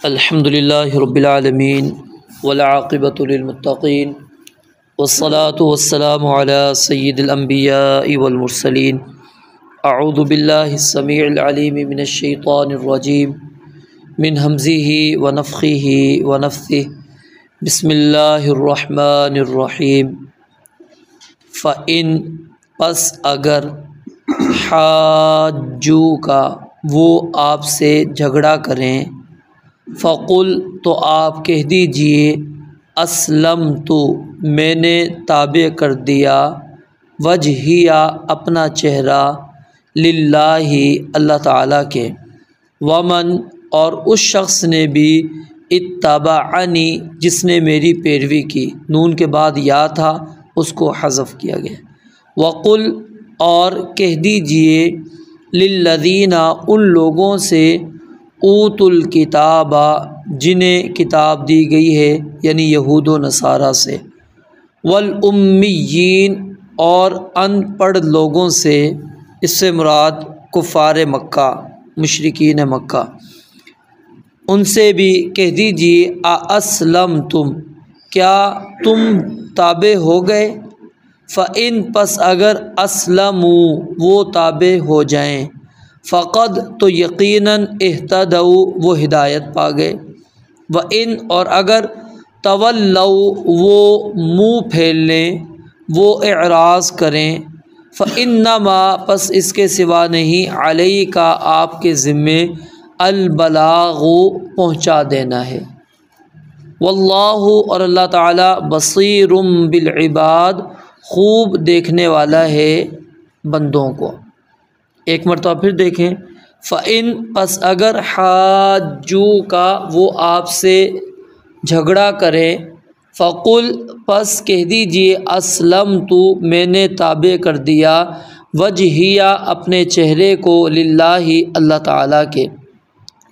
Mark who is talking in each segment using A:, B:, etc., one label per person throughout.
A: الحمدللہ رب العالمین والعاقبۃ للمتقین والصلاة والسلام علی سید الانبیاء والمرسلین اعوذ باللہ السمیع العلیم من الشیطان الرجیم من ہمزہ ونفخہ ونفثہ بسم اللہ الرحمن الرحیم فَإِن پس اگر حاجوک وہ آپ سے جھگڑا کریں فقل تو آپ کہہ دیجئے اسلمت میں نے تابع کر دیا وجہیا اپنا چہرہ للہ اللہ تعالیٰ کے ومن اور اس شخص نے بھی اتبعنی جس نے میری پیروی کی، نون کے بعد یا تھا اس کو حذف کیا گیا، وقل اور کہہ دیجئے للذین ان لوگوں سے اوت الکتاب جنہیں کتاب دی گئی ہے یعنی یہود و نصارہ سے، والامیین اور ان پڑھ لوگوں سے، اس سے مراد کفار مکہ مشرکین مکہ، ان سے بھی کہہ دیجئے اسلمتم کیا تم تابع ہو گئے، فَإِن پس اگر اسلموا وہ تابع ہو جائیں، فقد تو یقیناً اہتدوا وہ ہدایت پا گئے، وَإِن اور اگر تولوا وہ منہ پھیر لیں وہ اعراض کریں، فَإِنَّمَا پس اس کے سوا نہیں علیک آپ کے ذمے البلاغ پہنچا دینا ہے، واللہ اور اللہ تعالی بصیر بالعباد خوب دیکھنے والا ہے بندوں کو۔ ایک مرتبہ پھر دیکھیں، فَإِن پس اگر حاجوک وہ آپ سے جھگڑا کریں، فقل پس کہہ دیجئے اسلمت میں نے تابع کر دیا وجہیا اپنے چہرے کو للہ اللہ تعالیٰ کے،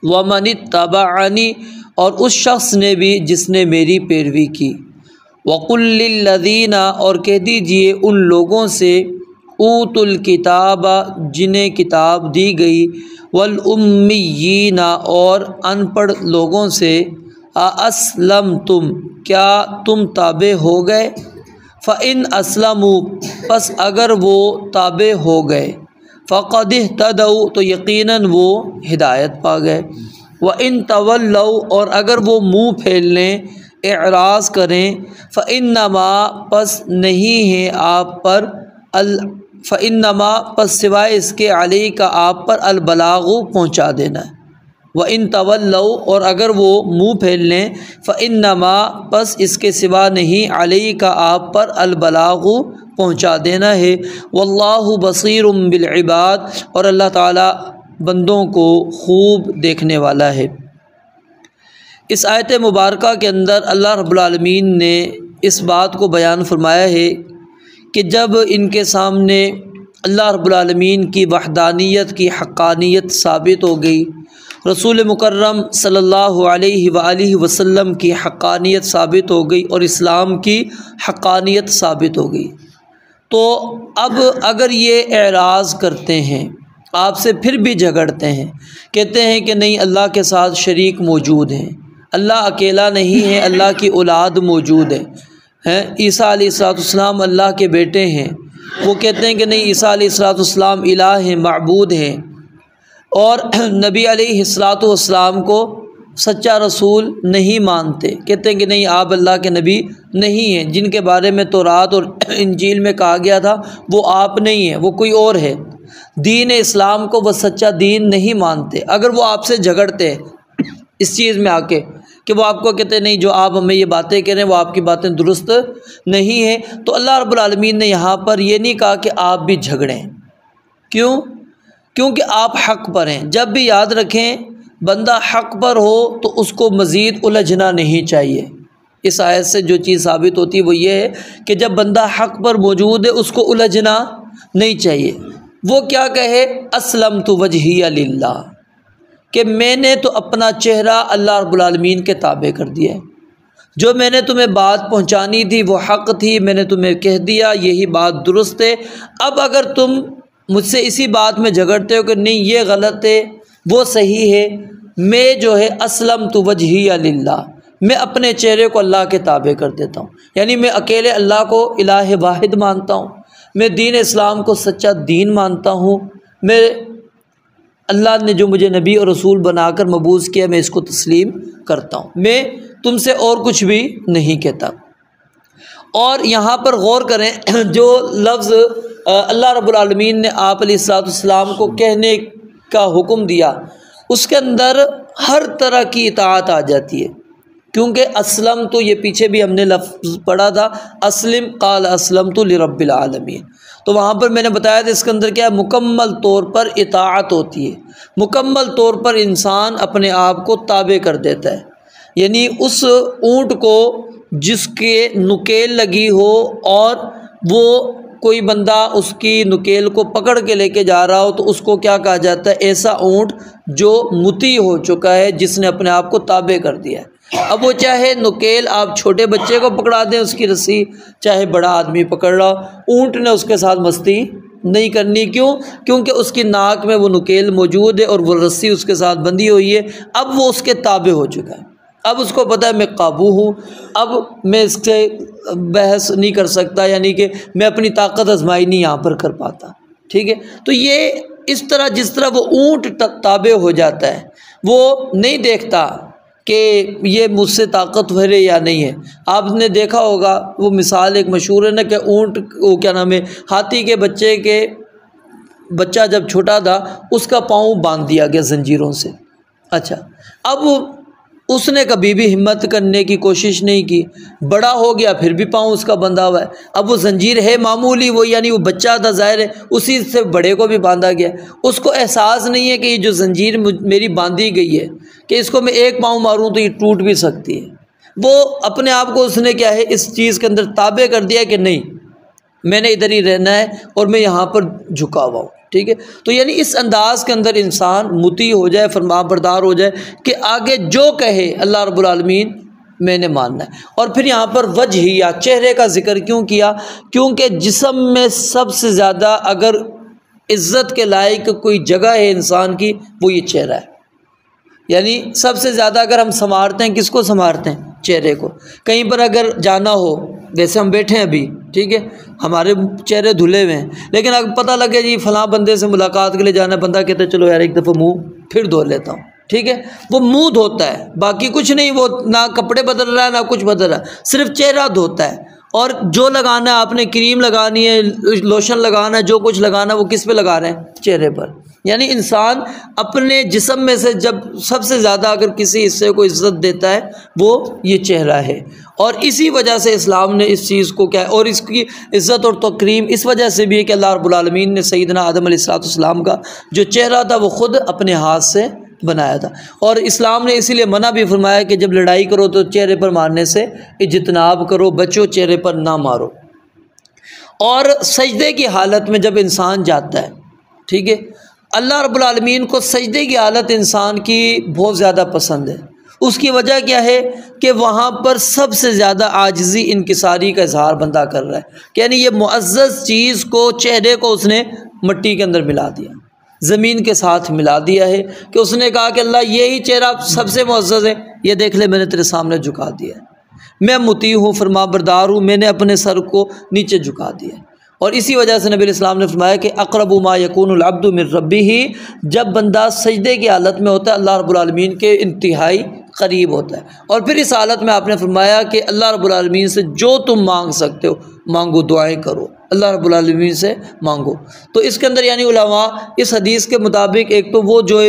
A: ومن اتبعنی اور اس شخص نے بھی جس نے میری پیروی کی، وقل للذین اور کہہ دیجئے ان لوگوں سے اوت الکتاب جنہیں کتاب دی گئی، والامیین اور ان پڑھ لوگوں سے اسلمتم کیا تم تابع ہو گئے، فَإِنْ اسلموا پس اگر وہ تابع ہو گئے، فقد اہتدوا تو یقیناً وہ ہدایت پا گئے، وَإِنْ تولوا اور اگر وہ منہ پھیر لیں اعراض کریں، فَإِنَّمَا پس نہیں ہے آپ پر فَإِنَّمَا پس سوائے اس کے علیک آپ پر البلاغ پہنچا دینا ہے، وَإِن تولوا اور اگر وہ منہ پھیر لیں فَإِنَّمَا پس اس کے سوا نہیں علیک آپ پر البلاغ پہنچا دینا ہے، واللہ بصیر بالعباد اور اللہ تعالی بندوں کو خوب دیکھنے والا ہے۔ اس آیت مبارکہ کے اندر اللہ رب العالمین نے اس بات کو بیان فرمایا ہے کہ جب ان کے سامنے اللہ رب العالمین کی وحدانیت کی حقانیت ثابت ہو گئی، رسول مکرم صلی اللہ علیہ وآلہ وسلم کی حقانیت ثابت ہو گئی اور اسلام کی حقانیت ثابت ہو گئی، تو اب اگر یہ اعراض کرتے ہیں آپ سے پھر بھی جھگڑتے ہیں، کہتے ہیں کہ نہیں اللہ کے ساتھ شریک موجود ہیں، اللہ اکیلا نہیں ہے، اللہ کی اولاد موجود ہے، عیسیٰ علیہ السلام اللہ کے بیٹے ہیں، وہ کہتے ہیں کہ نہیں عیسیٰ علیہ السلام الہ ہیں، معبود ہیں، اور نبی علیہ السلام کو سچا رسول نہیں مانتے، کہتے ہیں کہ نہیں آپ اللہ کے نبی نہیں ہیں، جن کے بارے میں تورات اور انجیل میں کہا گیا تھا وہ آپ نہیں ہیں، وہ کوئی اور ہے، دین اسلام کو وہ سچا دین نہیں مانتے۔ اگر وہ آپ سے جھگڑتے ہیں اس چیز میں آ کے کہ وہ آپ کو کہتے ہیں نہیں جو آپ ہمیں یہ باتیں کہہ رہے ہیں وہ آپ کی باتیں درست نہیں ہیں، تو اللہ رب العالمین نے یہاں پر یہ نہیں کہا کہ آپ بھی جھگڑیں، کیونکہ آپ حق پر ہیں۔ جب بھی یاد رکھیں بندہ حق پر ہو تو اس کو مزید الجھنا نہیں چاہیے۔ اس آیت سے جو چیز ثابت ہوتی ہے وہ یہ ہے کہ جب بندہ حق پر موجود ہے اس کو الجھنا نہیں چاہیے، وہ کیا کہے اسلمت وجہی للہ کہ میں نے تو اپنا چہرہ اللہ رب العالمین کے تابع کر دیا ہے، جو میں نے تمہیں بات پہنچانی تھی وہ حق تھی، میں نے تمہیں کہہ دیا یہی بات درست ہے، اب اگر تم مجھ سے اسی بات میں جھگڑتے ہو کہ نہیں یہ غلط ہے وہ صحیح ہے، میں جو ہے اسلمت وجہی للہ، میں اپنے چہرے کو اللہ کے تابع کر دیتا ہوں، یعنی میں اکیلے اللہ کو الہ واحد مانتا ہوں، میں دین اسلام کو سچا دین مانتا ہوں، میں اللہ نے جو مجھے نبی اور رسول بنا کر مبعوث کیا میں اس کو تسلیم کرتا ہوں، میں تم سے اور کچھ بھی نہیں کہتا۔ اور یہاں پر غور کریں، جو لفظ اللہ رب العالمین نے آپ علیہ السلام کو کہنے کا حکم دیا، اس کے اندر ہر طرح کی اطاعت آ جاتی ہے، کیونکہ اسلم تو یہ پیچھے بھی ہم نے لفظ پڑھا تھا، اسلم قال اسلمت لرب العالمین، تو وہاں پر میں نے بتایا تھا اس کے اندر کیا ہے، مکمل طور پر اطاعت ہوتی ہے، مکمل طور پر انسان اپنے آپ کو تابع کر دیتا ہے، یعنی اس اونٹ کو جس کے نکیل لگی ہو اور وہ کوئی بندہ اس کی نکیل کو پکڑ کے لے کے جا رہا ہو تو اس کو کیا کہا جاتا ہے، ایسا اونٹ جو مطیع ہو چکا ہے، جس نے اپنے آپ کو تابع کر دیا ہے۔ اب وہ چاہے نکیل آپ چھوٹے بچے کو پکڑا دیں اس کی رسی، چاہے بڑا آدمی پکڑ رہا ہو، اونٹ نے اس کے ساتھ مستی نہیں کرنی، کیونکہ اس کی ناک میں وہ نکیل موجود ہے اور وہ رسی اس کے ساتھ بندھی ہوئی ہے، اب وہ اس کے تابع ہو چکا ہے، اب اس کو پتہ ہے میں قابو ہوں، اب میں اس سے بحث نہیں کر سکتا، یعنی کہ میں اپنی طاقت آزمائی نہیں یہاں پر کر پاتا، ٹھیک ہے۔ تو یہ اس طرح جس طرح وہ اونٹ تابع ہو جاتا ہے، وہ نہیں دیکھتا کہ یہ مجھ سے طاقتور ہے یا نہیں ہے۔ آپ نے دیکھا ہوگا وہ مثال ایک مشہور ہے نا کہ اونٹ وہ کیا نام ہے، ہاتھی کے بچہ جب چھوٹا تھا اس کا پاؤں باندھ دیا گیا زنجیروں سے، اچھا اب اس نے کبھی بھی ہمت کرنے کی کوشش نہیں کی، بڑا ہو گیا پھر بھی پاؤں اس کا بندھا ہوا ہے، اب وہ زنجیر ہے معمولی، وہ یعنی وہ بچہ تھا ظاہر ہے، اسی سے بڑے کو بھی باندھا گیا، اس کو احساس نہیں ہے کہ یہ جو زنجیر میری باندھی گئی ہے کہ اس کو میں ایک پاؤں ماروں تو یہ ٹوٹ بھی سکتی ہے، وہ اپنے آپ کو اس نے کیا ہے اس چیز کے اندر تابع کر دیا کہ نہیں میں نے ادھر ہی رہنا ہے اور میں یہاں پر جھکا ہوا ہوں، ٹھیک ہے۔ تو یعنی اس انداز کے اندر انسان مطیع ہو جائے، فرمانبردار ہو جائے کہ آگے جو کہے اللہ رب العالمین میں نے ماننا ہے۔ اور پھر یہاں پر وجہ یا چہرے کا ذکر کیوں کیا؟ کیونکہ جسم میں سب سے زیادہ اگر عزت کے لائق کوئی جگہ ہے انسان کی وہ یہ چہرہ ہے، یعنی سب سے زیادہ اگر ہم سنوارتے ہیں کس کو سنوارتے ہیں؟ چہرے کو۔ کہیں پر اگر جانا ہو، ویسے ہم بیٹھے ہیں ابھی، ٹھیک ہے، ہمارے چہرے دھلے ہوئے ہیں، لیکن اگر پتہ لگے جی فلاں بندے سے ملاقات کے لیے جانا ہے، بندہ کہتا ہے چلو یار ایک دفعہ منہ پھر دھو لیتا ہوں، ٹھیک ہے، وہ منہ دھوتا ہے، باقی کچھ نہیں، وہ نہ کپڑے بدل رہا ہے نہ کچھ بدل رہا ہے، صرف چہرہ دھوتا ہے۔ اور جو لگانا ہے آپ نے کریم لگانی ہے، لوشن لگانا ہے، جو کچھ لگانا ہے وہ کس پہ لگا رہے ہیں؟ چہرے پر۔ یعنی انسان اپنے جسم میں سے جب سب سے زیادہ اگر کسی حصے کو عزت دیتا ہے وہ یہ چہرہ ہے، اور اسی وجہ سے اسلام نے اس چیز کو کیا، اور اس کی عزت اور تکریم اس وجہ سے بھی ہے کہ اللہ رب العالمین نے سیدنا آدم علیہ السلام کا جو چہرہ تھا وہ خود اپنے ہاتھ سے بنایا تھا، اور اسلام نے اسی لیے منع بھی فرمایا کہ جب لڑائی کرو تو چہرے پر مارنے سے اجتناب کرو، بچو چہرے پر نہ مارو۔ اور سجدے کی حالت میں جب انسان جاتا ہے، ٹھیک ہے، اللہ رب العالمین کو سجدے کی حالت انسان کی بہت زیادہ پسند ہے، اس کی وجہ کیا ہے کہ وہاں پر سب سے زیادہ عاجزی انکساری کا اظہار بندہ کر رہا ہے، کہ یعنی یہ معزز چیز کو، چہرے کو اس نے مٹی کے اندر ملا دیا، زمین کے ساتھ ملا دیا ہے، کہ اس نے کہا کہ اللہ یہی چہرہ سب سے معزز ہے، یہ دیکھ لے میں نے تیرے سامنے جھکا دیا ہے، میں مطیع ہوں، فرمانبردار ہوں، میں نے اپنے سر کو نیچے جھکا دیا ہے۔ اور اسی وجہ سے نبی علیہ السلام نے فرمایا کہ اقرب ما یکون العبد من ربہ، جب بندہ سجدے کی حالت میں ہوتا ہے اللہ رب العالمین کے انتہائی قریب ہوتا ہے، اور پھر اس حالت میں آپ نے فرمایا کہ اللہ رب العالمین سے جو تم مانگ سکتے ہو مانگو، دعائیں کرو، اللہ رب العالمین سے مانگو۔ تو اس کے اندر یعنی علماء اس حدیث کے مطابق ایک تو وہ جو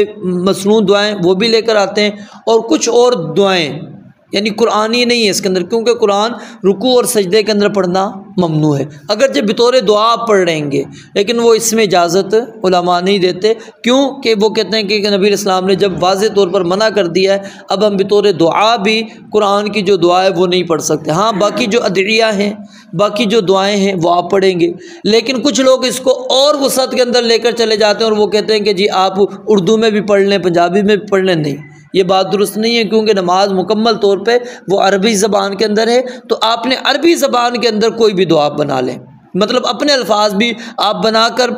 A: مسنون دعائیں وہ بھی لے کر آتے ہیں، اور کچھ اور دعائیں یعنی قرآنی نہیں ہے اس کے اندر، کیونکہ قرآن رکوع اور سجدے کے اندر پڑھنا ممنوع ہے، اگرچہ بطور دعا آپ پڑھ رہیں گے لیکن وہ اس میں اجازت علماء نہیں دیتے، کیوں کہ وہ کہتے ہیں کہ نبی علیہ السلام نے جب واضح طور پر منع کر دیا ہے، اب ہم بطور دعا بھی قرآن کی جو دعا ہے وہ نہیں پڑھ سکتے۔ ہاں باقی جو ادعیہ ہیں، باقی جو دعائیں ہیں وہ آپ پڑھیں گے، لیکن کچھ لوگ اس کو اور وسعت کے اندر لے کر چلے جاتے ہیں اور وہ کہتے ہیں کہ جی آپ اردو میں بھی پڑھ لیں، پنجابی میں بھی پڑھ لیں، نہیں، یہ بات درست نہیں ہے، کیونکہ نماز مکمل طور پہ وہ عربی زبان کے اندر ہے، تو آپ نے عربی زبان کے اندر کوئی بھی دعا بنا لیں، مطلب اپنے الفاظ بھی آپ بنا کر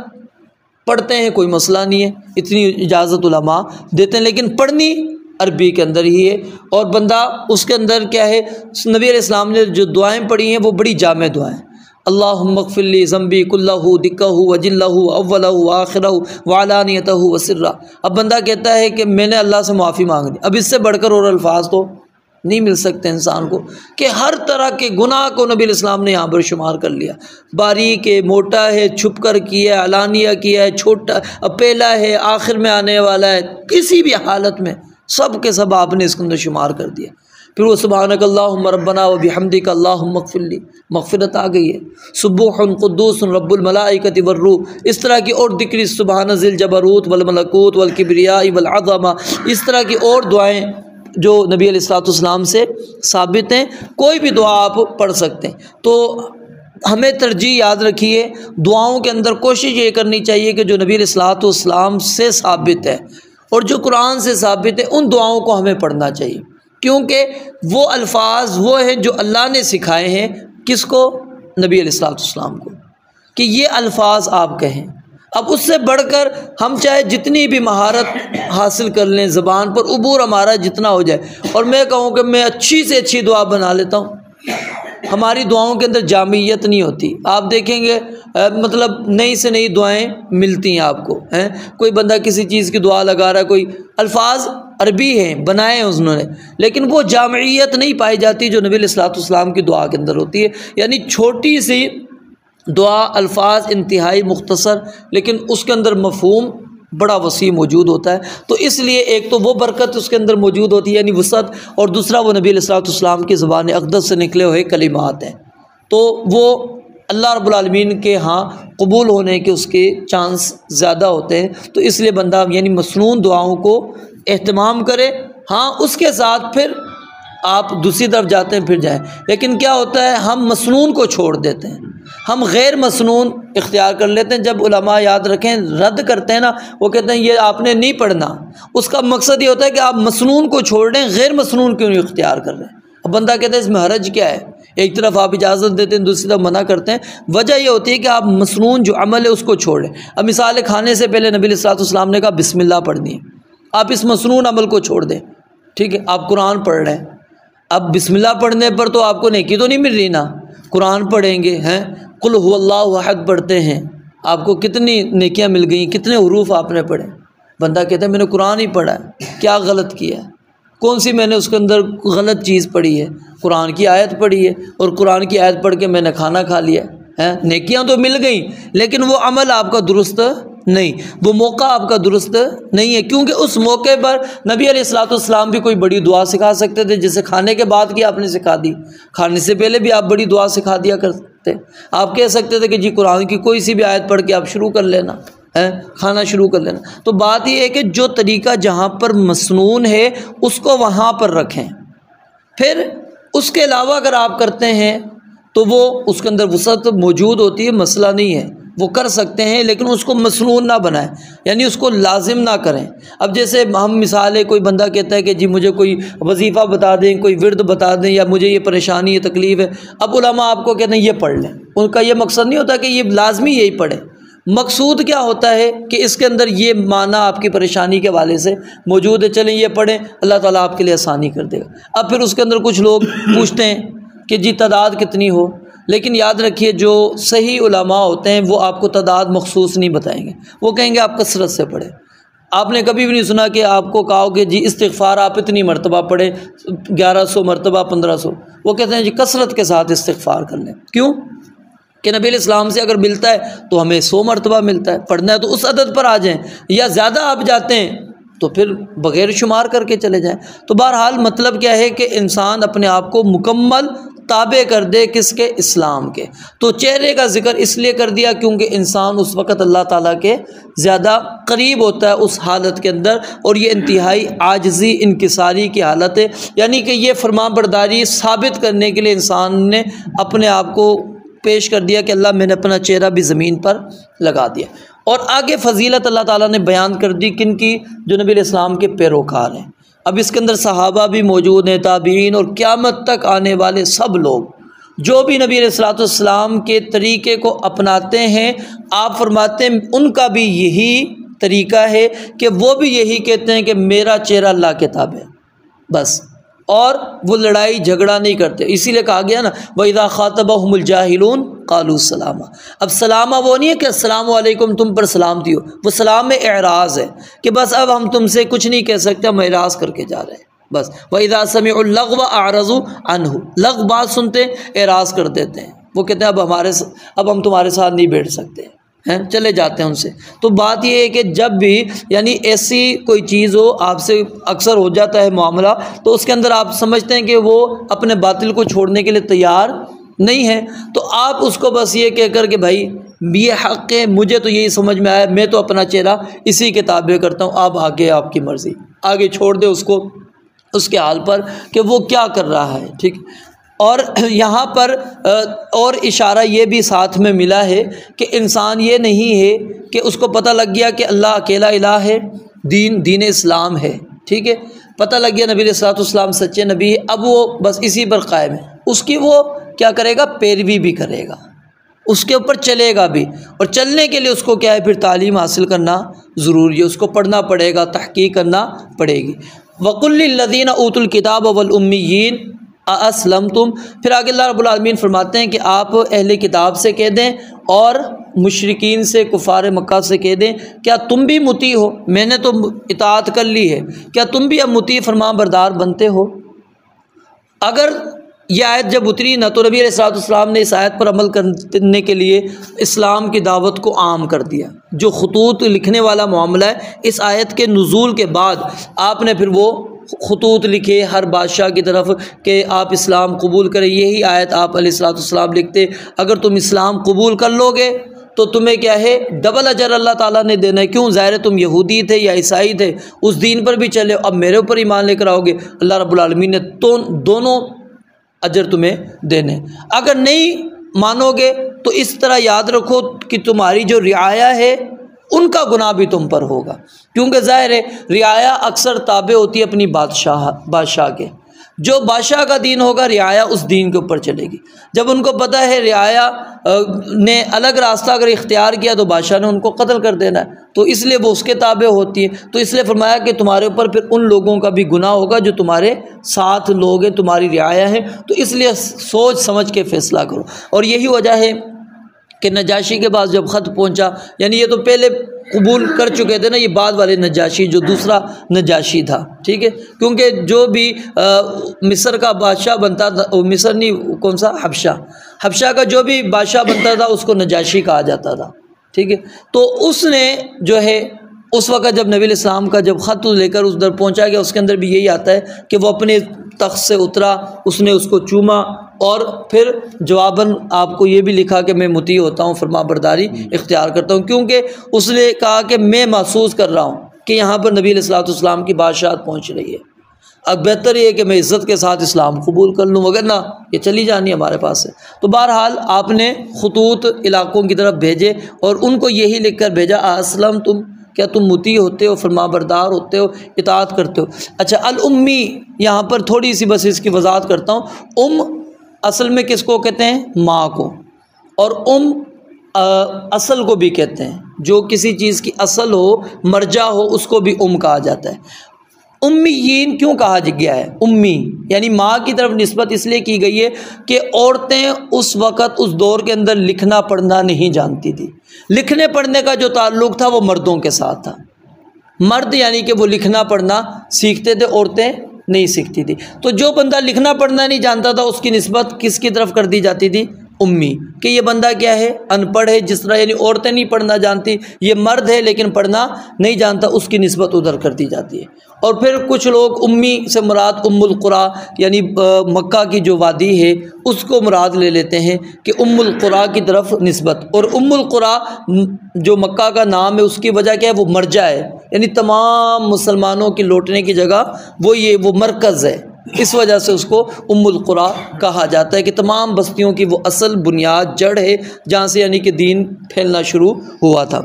A: پڑھتے ہیں کوئی مسئلہ نہیں ہے، اتنی اجازت علماء دیتے ہیں، لیکن پڑھنی عربی کے اندر ہی ہے۔ اور بندہ اس کے اندر کیا ہے، نبی علیہ السلام نے جو دعائیں پڑھی ہیں وہ بڑی جامع دعائیں، اللہم اغفر لی ذنبی کلہ دکہ وجلہ اولہ وآخرہ وعلانیتہ وسرہ۔ اب بندہ کہتا ہے کہ میں نے اللہ سے معافی مانگ لی، اب اس سے بڑھ کر اور الفاظ تو نہیں مل سکتے انسان کو، کہ ہر طرح کے گناہ کو نبی علیہ السلام نے یہاں پر شمار کر لیا، باریک ہے، موٹا ہے، چھپ کر کیا ہے، علانیہ کیا ہے، چھوٹا پہلا ہے، آخر میں آنے والا ہے، کسی بھی حالت میں سب کے سب آپ نے اس کے اندر شمار کر دیا۔ پھر وہ سبحانک اللہم ربنا و بحمدک اللہم اغفر لی، مغفرت آ گئی ہے۔ سبوح قدوس رب الملائکۃ والروح، اس طرح کی اور ذکر سبحان ذی الجبروت والملکوت والکبریاء والعظمہ، اس طرح کی اور دعائیں جو نبی علیہ السلام سے ثابت ہیں، کوئی بھی دعا آپ پڑھ سکتے ہیں۔ تو ہمیں ترجیح یاد رکھیے، دعاؤں کے اندر کوشش یہ کرنی چاہیے کہ جو نبی علیہ السلام سے ثابت ہے اور جو قرآن سے ثابت ہے، ان دعاؤں کو ہمیں پڑھنا چاہیے، کیونکہ وہ الفاظ وہ ہیں جو اللہ نے سکھائے ہیں، کس کو؟ نبی علیہ السلام کو، کہ یہ الفاظ آپ کہیں۔ اب اس سے بڑھ کر ہم چاہے جتنی بھی مہارت حاصل کر لیں، زبان پر عبور ہمارا جتنا ہو جائے، اور میں کہوں کہ میں اچھی سے اچھی دعا بنا لیتا ہوں، ہماری دعاؤں کے اندر جامعیت نہیں ہوتی۔ آپ دیکھیں گے مطلب نئی سے نئی دعائیں ملتی ہیں آپ کو، کوئی بندہ کسی چیز کی دعا لگا رہا ہے، کوئی الفاظ عربی ہیں، بنائے ہیں انہوں نے، لیکن وہ جامعیت نہیں پائی جاتی جو نبی علیہ السلام کی دعا کے اندر ہوتی ہے۔ یعنی چھوٹی سی دعا، الفاظ انتہائی مختصر، لیکن اس کے اندر مفہوم بڑا وسیع موجود ہوتا ہے۔ تو اس لیے ایک تو وہ برکت اس کے اندر موجود ہوتی ہے، یعنی وسعت، اور دوسرا وہ نبی علیہ السلام کی زبان اقدس سے نکلے ہوئے کلمات ہیں، تو وہ اللہ رب العالمین کے ہاں قبول ہونے کے اس کے چانس زیادہ ہوتے ہیں۔ تو اس لیے بندہ یعنی مسنون دعاؤں کو اہتمام کرے، ہاں اس کے ساتھ پھر آپ دوسری طرف جاتے ہیں پھر جائیں، لیکن کیا ہوتا ہے ہم مسنون کو چھوڑ دیتے ہیں، ہم غیر مسنون اختیار کر لیتے ہیں۔ جب علماء یاد رکھیں رد کرتے ہیں نا، وہ کہتے ہیں یہ آپ نے نہیں پڑھنا، اس کا مقصد یہ ہوتا ہے کہ آپ مسنون کو چھوڑ دیں، غیر مسنون کیوں نہیں اختیار کر رہے ہیں۔ اب بندہ کہتا ہے اس میں حرج کیا ہے، ایک طرف آپ اجازت دیتے ہیں، دوسری طرف منع کرتے ہیں۔ وجہ یہ ہوتی ہے کہ آپ مسنون جو عمل ہے اس کو چھوڑیں۔ اب مثال کھانے سے پہلے نبی علیہ السلام نے کہا بسم اللہ پڑھنی ہے، آپ اس مسنون عمل کو چھوڑ دیں، ٹھیک ہے، آپ قرآن پڑھ رہے ہیں، اب بسم اللہ پڑھنے پر تو آپ کو نیکی تو نہیں مل رہی نا، قرآن پڑھیں گے، قل هو اللہ احد پڑھتے ہیں، آپ کو کتنی نیکیاں مل گئیں، کتنے حروف آپ نے پڑھے۔ بندہ کہتا ہے میں نے قرآن ہی پڑھا ہے، کیا غلط کیا ہے، کون سی میں نے اس کے اندر غلط چیز پڑھی ہے؟ قرآن کی آیت پڑھی ہے، اور قرآن کی آیت پڑھ کے میں نے کھانا کھا لیا ہے، نیکیاں تو مل گئیں، لیکن وہ عمل آپ کا درست نہیں، وہ موقع آپ کا درست نہیں ہے، کیونکہ اس موقع پر نبی علیہ السلام بھی کوئی بڑی دعا سکھا سکتے تھے، جسے کھانے کے بعد کی آپ نے سکھا دی، کھانے سے پہلے بھی آپ بڑی دعا سکھا دیا کرتے، آپ کہہ سکتے تھے کہ جی قرآن کی کوئی سی بھی آیت پڑھ کے آپ شروع کر لینا، کھانا شروع کر لینا۔ تو بات یہ ہے کہ جو طریقہ جہاں پر مسنون ہے اس کو وہاں پر رکھیں، پھر اس کے علاوہ اگر آپ کرتے ہیں تو وہ اس کے اندر وسعت موجود ہوتی ہے، مسئلہ نہیں ہے، وہ کر سکتے ہیں، لیکن اس کو مسنون نہ بنائیں، یعنی اس کو لازم نہ کریں۔ اب جیسے ہم مثال ہے، کوئی بندہ کہتا ہے کہ جی مجھے کوئی وظیفہ بتا دیں، کوئی ورد بتا دیں، یا مجھے یہ پریشانی ہے، تکلیف ہے، اب علماء آپ کو کہتے ہیں یہ پڑھ لیں، ان کا یہ مقصد نہیں ہوتا کہ یہ لازمی یہی پڑھیں، مقصود کیا ہوتا ہے کہ اس کے اندر یہ معنی آپ کی پریشانی کے حوالے سے موجود ہے، چلیں یہ پڑھیں، اللہ تعالیٰ آپ کے لیے آسانی کر دے گا۔ اب پھر اس کے اندر کچھ لوگ پوچھتے ہیں کہ جی تعداد کتنی ہو، لیکن یاد رکھیے جو صحیح علماء ہوتے ہیں وہ آپ کو تعداد مخصوص نہیں بتائیں گے، وہ کہیں گے آپ کثرت سے پڑھیں۔ آپ نے کبھی بھی نہیں سنا کہ آپ کو کہا کہ جی استغفار آپ اتنی مرتبہ پڑھیں، 1100 مرتبہ، 1500، وہ کہتے ہیں جی کثرت کے ساتھ استغفار کر لیں۔ کیوں؟ کہ نبی علیہ السلام سے اگر ملتا ہے تو ہمیں 100 مرتبہ ملتا ہے، پڑھنا ہے تو اس عدد پر آ جائیں، یا زیادہ آپ جاتے ہیں تو پھر بغیر شمار کر کے چلے جائیں۔ تو بہرحال مطلب کیا ہے کہ انسان اپنے آپ کو مکمل تابع کر دے، کس کے؟ اسلام کے۔ تو چہرے کا ذکر اس لیے کر دیا کیونکہ انسان اس وقت اللہ تعالیٰ کے زیادہ قریب ہوتا ہے اس حالت کے اندر، اور یہ انتہائی عاجزی انکساری کی حالت ہے، یعنی کہ یہ فرمان برداری ثابت کرنے کے لیے انسان نے اپنے آپ کو پیش کر دیا کہ اللہ میں نے اپنا چہرہ بھی زمین پر لگا دیا۔ اور آگے فضیلت اللہ تعالیٰ نے بیان کر دی کن کی؟ جو نبی علیہ السلام کے پیروکار ہیں۔ اب اس کے اندر صحابہ بھی موجود ہیں، تابعین، اور قیامت تک آنے والے سب لوگ، جو بھی نبی علیہ الصلوۃ والسلام کے طریقے کو اپناتے ہیں، آپ فرماتے ہیں ان کا بھی یہی طریقہ ہے کہ وہ بھی یہی کہتے ہیں کہ میرا چہرہ اللہ کے تابع ہے بس، اور وہ لڑائی جھگڑا نہیں کرتے۔ اسی لیے کہا گیا نا وَإِذَا خَاطَبَهُمُ الْجَاهِلُونَ قَالُوا سَلَامًا۔ اب سلامہ وہ نہیں ہے کہ السلام علیکم تم پر سلامتی ہو، وہ سلام میں اعراض ہے کہ بس اب ہم تم سے کچھ نہیں کہہ سکتے، ہم اعراض کر کے جا رہے ہیں بس۔ وَإِذَا سَمِعُوا اللَّغْوَ أَعْرَضُوا عَنْهُ، لغو بات سنتے اعراض کر دیتے ہیں، وہ کہتے ہیں اب ہم تمہارے ساتھ نہیں بیٹھ سکتے ہیں، چلے جاتے ہیں ان سے۔ تو بات یہ ہے کہ جب بھی یعنی ایسی کوئی چیز ہو آپ سے اکثر ہو جاتا ہے معاملہ، تو اس کے اندر آپ سمجھتے ہیں کہ وہ اپنے باطل کو چھوڑنے کے لیے تیار نہیں ہے، تو آپ اس کو بس یہ کہہ کر کہ بھائی یہ حق ہے، مجھے تو یہی سمجھ میں آیا، میں تو اپنا چہرہ اسی کے تابع کرتا ہوں، آپ آگے آپ کی مرضی، آگے چھوڑ دے اس کو اس کے حال پر کہ وہ کیا کر رہا ہے، ٹھیک۔ اور یہاں پر اور اشارہ یہ بھی ساتھ میں ملا ہے کہ انسان یہ نہیں ہے کہ اس کو پتہ لگ گیا کہ اللہ اکیلا الہ ہے، دین اسلام ہے، ٹھیک ہے، پتہ لگ گیا نبی علیہ الصلوۃ والسلام سچے نبی ہے، اب وہ بس اسی پر قائم ہے، اس کی وہ کیا کرے گا، پیروی بھی کرے گا، اس کے اوپر چلے گا بھی، اور چلنے کے لیے اس کو کیا ہے، پھر تعلیم حاصل کرنا ضروری ہے، اس کو پڑھنا پڑے گا، تحقیق کرنا پڑے گی۔ وَقُلْ لِلَّذِينَ أُوتُوا الْكِتَابَ وَالْأُمِّيِّينَ أَأَسْلَمْتُمْ، پھر آگے اللہ رب العالمین فرماتے ہیں کہ آپ اہل کتاب سے کہہ دیں اور مشرکین سے، کفار مکہ سے کہہ دیں کیا تم بھی مطیع ہو، میں نے تو اطاعت کر لی ہے، کیا تم بھی اب مطیع فرما بردار بنتے ہو۔ اگر یہ آیت جب اتری نہ تو نبی علیہ الصلوۃ والسلام نے اس آیت پر عمل کرنے کے لیے اسلام کی دعوت کو عام کر دیا، جو خطوط لکھنے والا معاملہ ہے، اس آیت کے نزول کے بعد آپ نے پھر وہ خطوط لکھے ہر بادشاہ کی طرف کہ آپ اسلام قبول کریں، یہی آیت آپ علیہ الصلوۃ والسلام لکھتے، اگر تم اسلام قبول کر لو گے تو تمہیں کیا ہے، ڈبل اجر اللہ تعالیٰ نے دینا ہے، کیوں، ظاہر ہے تم یہودی تھے یا عیسائی تھے، اس دین پر بھی چلے، اب میرے اوپر ایمان لے کر آؤ گے، اللہ رب العالمین نے دونوں اجر تمہیں دینے۔ اگر نہیں مانو گے تو اس طرح یاد رکھو کہ تمہاری جو رعایا ہے ان کا گناہ بھی تم پر ہوگا، کیونکہ ظاہر ہے رعایا اکثر تابع ہوتی ہے اپنی بادشاہ کے، جو بادشاہ کا دین ہوگا رعایا اس دین کے اوپر چلے گی۔ جب ان کو پتہ ہے رعایا نے الگ راستہ اگر اختیار کیا تو بادشاہ نے ان کو قتل کر دینا ہے، تو اس لیے وہ اس کے تابع ہوتی ہے، تو اس لیے فرمایا کہ تمہارے اوپر پھر ان لوگوں کا بھی گناہ ہوگا جو تمہارے ساتھ لوگ ہیں، تمہاری رعایا ہیں، تو اس لیے سوچ سمجھ کے فیصلہ کرو۔ اور یہی وجہ ہے کہ نجاشی کے پاس جب خط پہنچا، یعنی یہ تو پہلے قبول کر چکے تھے نا، یہ بعد والے نجاشی جو دوسرا نجاشی تھا، ٹھیک ہے، کیونکہ جو بھی مصر کا بادشاہ بنتا تھا، مصر نہیں، کون سا، حبشہ کا جو بھی بادشاہ بنتا تھا اس کو نجاشی کہا جاتا تھا، ٹھیک ہے۔ تو اس نے جو ہے اس وقت جب نبی علیہ السلام کا جب خط لے کر اس در پہنچا گیا، اس کے اندر بھی یہی آتا ہے کہ وہ اپنے تخت سے اترا، اس نے اس کو چوما، اور پھر جواباً آپ کو یہ بھی لکھا کہ میں مطیع ہوتا ہوں، فرما برداری اختیار کرتا ہوں، کیونکہ اس نے کہا کہ میں محسوس کر رہا ہوں کہ یہاں پر نبی علیہ الصلوۃ والسلام کی بادشاہت پہنچ رہی ہے، اب بہتر یہ ہے کہ میں عزت کے ساتھ اسلام قبول کر لوں، وگرنہ یہ چلی جانی ہمارے پاس ہے۔ تو بہرحال آپ نے خطوط علاقوں کی طرف بھیجے اور ان کو یہی لکھ کر بھیجا اسلم تم، کیا تم مطیع ہوتے ہو، فرما بردار ہوتے ہو، اطاعت کرتے ہو۔ اچھا، الامی، یہاں پر تھوڑی سی بس اس کی وضاحت کرتا ہوں۔ اصل میں کس کو کہتے ہیں، ماں کو، اور اصل کو بھی کہتے ہیں، جو کسی چیز کی اصل ہو، مرجع ہو، اس کو بھی کہا جاتا ہے۔ امیین کیوں کہا گیا ہے، امی یعنی ماں کی طرف نسبت اس لیے کی گئی ہے کہ عورتیں اس وقت اس دور کے اندر لکھنا پڑھنا نہیں جانتی تھی، لکھنے پڑھنے کا جو تعلق تھا وہ مردوں کے ساتھ تھا، مرد یعنی کہ وہ لکھنا پڑھنا سیکھتے تھے، عورتیں نہیں سیکھتی تھی، تو جو بندہ لکھنا پڑھنا نہیں جانتا تھا اس کی نسبت کس کی طرف کر دی جاتی تھی، امی، کہ یہ بندہ کیا ہے، ان پڑھ ہے، جس طرح یعنی عورتیں نہیں پڑھنا جانتی، یہ مرد ہے لیکن پڑھنا نہیں جانتا، اس کی نسبت ادھر کر دی جاتی ہے۔ اور پھر کچھ لوگ امی سے مراد ام القریٰ یعنی مکہ کی جو وادی ہے اس کو مراد لے لیتے ہیں کہ ام القریٰ کی طرف نسبت، اور ام القریٰ جو مکہ کا نام ہے اس کی وجہ کیا ہے، وہ مرجع ہے، یعنی تمام مسلمانوں کی لوٹنے کی جگہ وہ مرکز ہے، اس وجہ سے اس کو ام القریٰ کہا جاتا ہے کہ تمام بستیوں کی وہ اصل بنیاد جڑ ہے جہاں سے یعنی کہ دین پھیلنا شروع ہوا تھا۔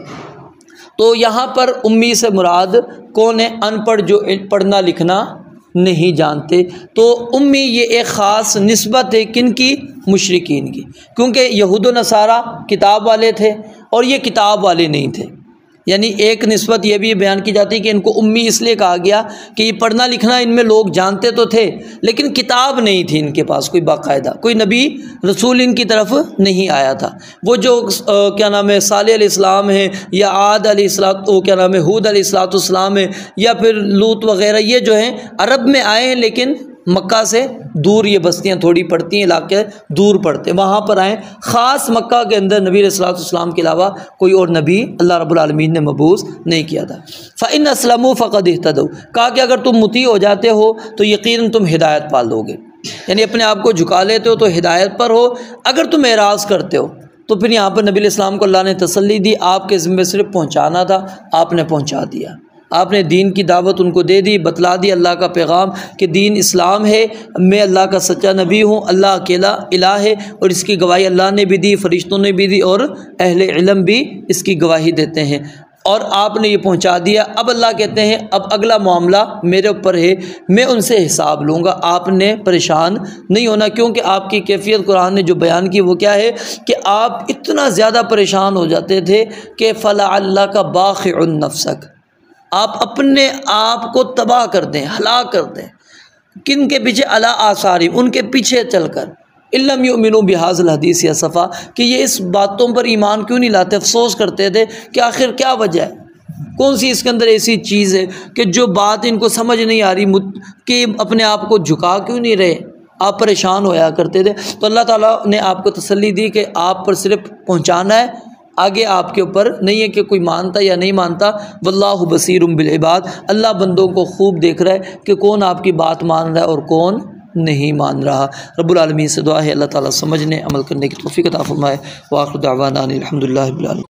A: تو یہاں پر امی سے مراد کون ہے، ان پڑھ، جو پڑھنا لکھنا نہیں جانتے۔ تو امی یہ ایک خاص نسبت ہے کن کی، مشرکین کی، کیونکہ یہود و نصارہ کتاب والے تھے اور یہ کتاب والے نہیں تھے۔ یعنی ایک نسبت یہ بھی بیان کی جاتی ہے کہ ان کو امی اس لیے کہا گیا کہ یہ پڑھنا لکھنا ان میں لوگ جانتے تو تھے لیکن کتاب نہیں تھی ان کے پاس کوئی باقاعدہ، کوئی نبی رسول ان کی طرف نہیں آیا تھا۔ وہ جو کیا نام ہے صالح علیہ السلام ہیں یا عاد علیہ السلام، وہ کیا نام ہے ہود علیہ السلام ہیں یا پھر لوط وغیرہ، یہ جو ہیں عرب میں آئے ہیں لیکن مکہ سے دور، یہ بستیاں تھوڑی پڑتی ہیں، علاقے دور پڑتے ہیں، وہاں پر آئیں۔ خاص مکہ کے اندر نبی علیہ الصلوۃ والسلام کے علاوہ کوئی اور نبی اللہ رب العالمین نے مبعوث نہیں کیا تھا۔ فَإِنْ أَسْلَمُوا فَقَدِ اهْتَدَوْا، کہا کہ اگر تم مطیع ہو جاتے ہو تو یقیناً تم ہدایت پا لو گے، یعنی اپنے آپ کو جھکا لیتے ہو تو ہدایت پر ہو۔ اگر تم اعراض کرتے ہو تو پھر یہاں پر نبی علیہ السلام کو اللہ نے تسلی دی، آپ کے ذمہ صرف پہنچانا تھا، آپ نے پہنچا دیا، آپ نے دین کی دعوت ان کو دے دی، بتلا دی اللہ کا پیغام کہ دین اسلام ہے، میں اللہ کا سچا نبی ہوں، اللہ اکیلا الہ ہے، اور اس کی گواہی اللہ نے بھی دی، فرشتوں نے بھی دی، اور اہل علم بھی اس کی گواہی دیتے ہیں، اور آپ نے یہ پہنچا دیا۔ اب اللہ کہتے ہیں اب اگلا معاملہ میرے اوپر ہے، میں ان سے حساب لوں گا، آپ نے پریشان نہیں ہونا، کیونکہ آپ کی کیفیت قرآن نے جو بیان کی وہ کیا ہے کہ آپ اتنا زیادہ پریشان ہو جاتے تھے کہ فَلَعَلَّكَ بَاخِعٌ نَفْسَكَ، آپ اپنے آپ کو تباہ کر دیں، ہلاک کر دیں، کن کے پیچھے؟ علی آثارہم، ان کے پیچھے چل کر، ان لم یؤمنوا بہذا الحدیث اسفا، کہ یہ اس باتوں پر ایمان کیوں نہیں لاتے، افسوس کرتے تھے کہ آخر کیا وجہ ہے، کون سی اس کے اندر ایسی چیز ہے کہ جو بات ان کو سمجھ نہیں آ رہی کہ اپنے آپ کو جھکا کیوں نہیں رہے، آپ پریشان ہویا کرتے تھے۔ تو اللہ تعالیٰ نے آپ کو تسلی دی کہ آپ پر صرف پہنچانا ہے، آگے آپ کے اوپر نہیں ہے کہ کوئی مانتا یا نہیں مانتا۔ واللہ بصیر بالعباد، اللہ بندوں کو خوب دیکھ رہا ہے کہ کون آپ کی بات مان رہا ہے اور کون نہیں مان رہا۔ رب العالمین سے دعا ہے اللہ تعالیٰ سمجھنے عمل کرنے کی توفیق عطا فرمائے۔ وآخر دعوانا الحمدللہ رب العالمین۔